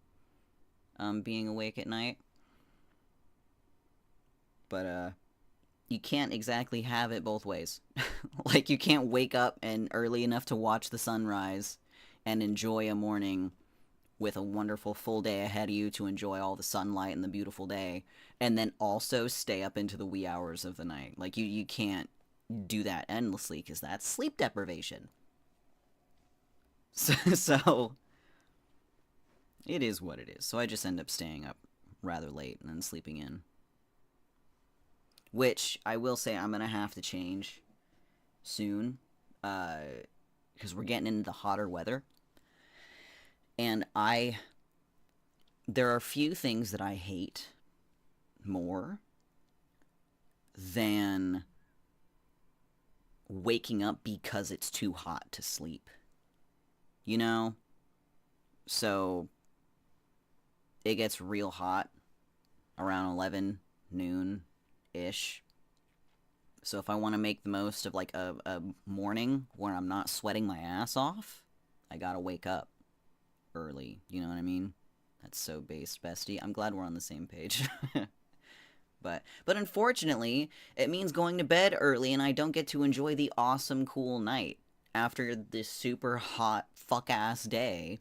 being awake at night. But, you can't exactly have it both ways. Like, you can't wake up and early enough to watch the sunrise and enjoy a morning with a wonderful full day ahead of you to enjoy all the sunlight and the beautiful day, and then also stay up into the wee hours of the night. Like, you can't do that endlessly, because that's sleep deprivation. So, it is what it is. So I just end up staying up rather late and then sleeping in. Which, I will say, I'm going to have to change soon, because we're getting into the hotter weather. And there are few things that I hate more than waking up because it's too hot to sleep. You know? So, it gets real hot around 11, noon-ish. So if I want to make the most of, like, a morning where I'm not sweating my ass off, I gotta wake up early, you know what I mean? That's so based, bestie. I'm glad we're on the same page. But unfortunately, it means going to bed early and I don't get to enjoy the awesome, cool night after this super hot, fuck-ass day.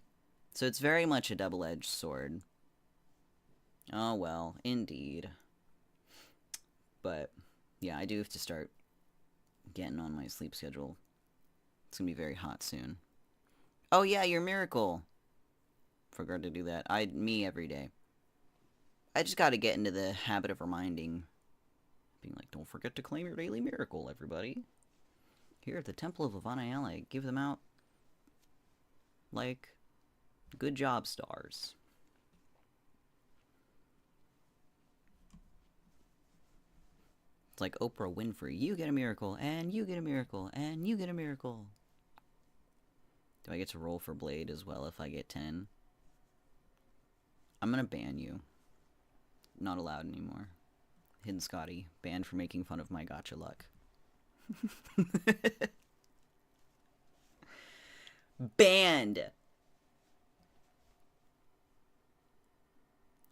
So it's very much a double-edged sword. Oh well, indeed. But, yeah, I do have to start getting on my sleep schedule. It's gonna be very hot soon. Oh yeah, your miracle. Forgot to do that. Me every day. I just gotta get into the habit of reminding, being like, don't forget to claim your daily miracle, everybody. Here at the Temple of Levanael, I give them out, like, good job stars. It's like Oprah Winfrey. You get a miracle, and you get a miracle, and you get a miracle. Do I get to roll for Blade as well if I get 10? I'm gonna ban you. Not allowed anymore. Hidden Scotty. Banned for making fun of my gacha luck. Banned!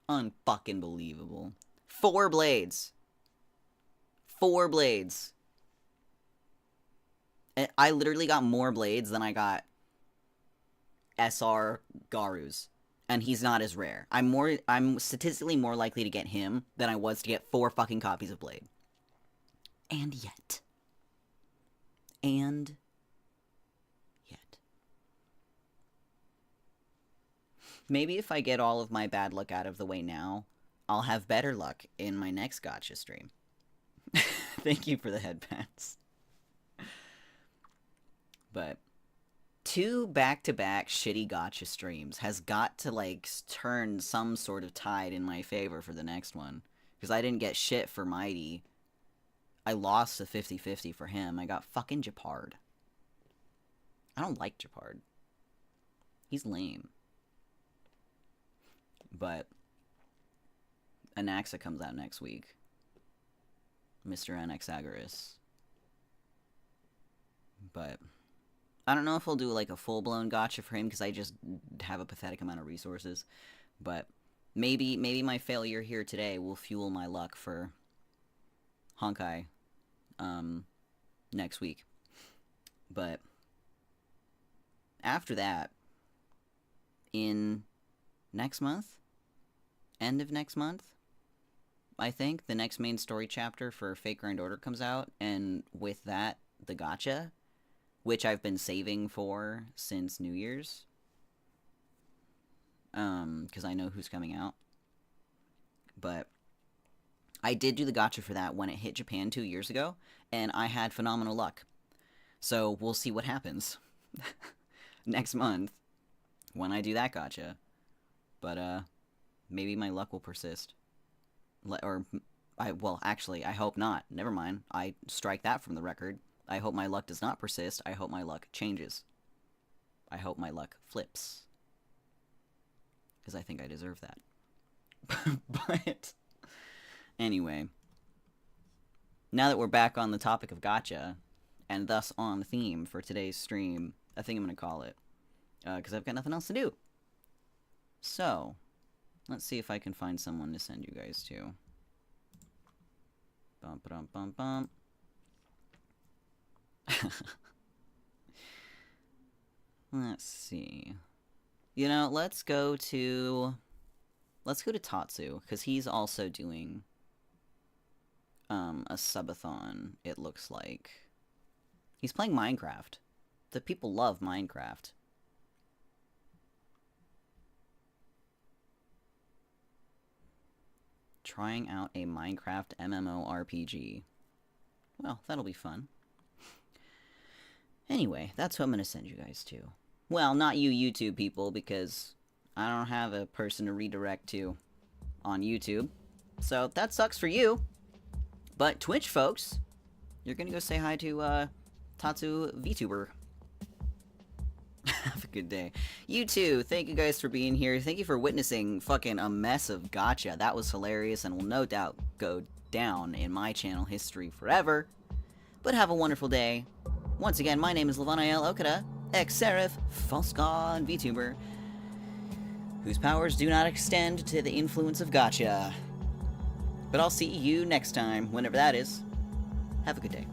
Unfucking believable. 4 blades. 4 blades. And I literally got more blades than I got SR Garus. And he's not as rare. I'm statistically more likely to get him than I was to get 4 fucking copies of Blade. And yet. Maybe if I get all of my bad luck out of the way now, I'll have better luck in my next gacha stream. Thank you for the headbands. But 2 back-to-back shitty gacha streams has got to, like, turn some sort of tide in my favor for the next one. Because I didn't get shit for Mighty. I lost a 50-50 for him. I got fucking Japard. I don't like Japard. He's lame. But Anaxa comes out next week. Mr. Anaxagoras. But I don't know if I'll do like a full-blown gacha for him because I just have a pathetic amount of resources. But maybe my failure here today will fuel my luck for Honkai next week. But after that, in next month, end of next month, I think, the next main story chapter for Fate Grand Order comes out, and with that, the gacha, which I've been saving for since New Year's, because I know who's coming out. But I did do the gacha for that when it hit Japan 2 years ago, and I had phenomenal luck. So we'll see what happens next month when I do that gacha. But maybe my luck will persist. Well, actually, I hope not. Never mind. I strike that from the record. I hope my luck does not persist. I hope my luck changes. I hope my luck flips. Because I think I deserve that. But anyway, now that we're back on the topic of gacha, and thus on theme for today's stream, I think I'm going to call it. Because I've got nothing else to do. So, let's see if I can find someone to send you guys to. Bum bum bum bum. Let's see. You know, let's go to Tatsu, because he's also doing a subathon, it looks like. He's playing Minecraft. The people love Minecraft. Trying out a Minecraft MMORPG. Well, that'll be fun. Anyway, that's who I'm going to send you guys to. Well, not you YouTube people, because I don't have a person to redirect to on YouTube. So that sucks for you. But Twitch folks, you're going to go say hi to Tatsu VTuber. Have a good day. You too. Thank you guys for being here. Thank you for witnessing fucking a mess of gacha. That was hilarious and will no doubt go down in my channel history forever. But have a wonderful day. Once again, my name is Levanael Okada, ex-Seraph, false god VTuber, whose powers do not extend to the influence of gacha. But I'll see you next time, whenever that is. Have a good day.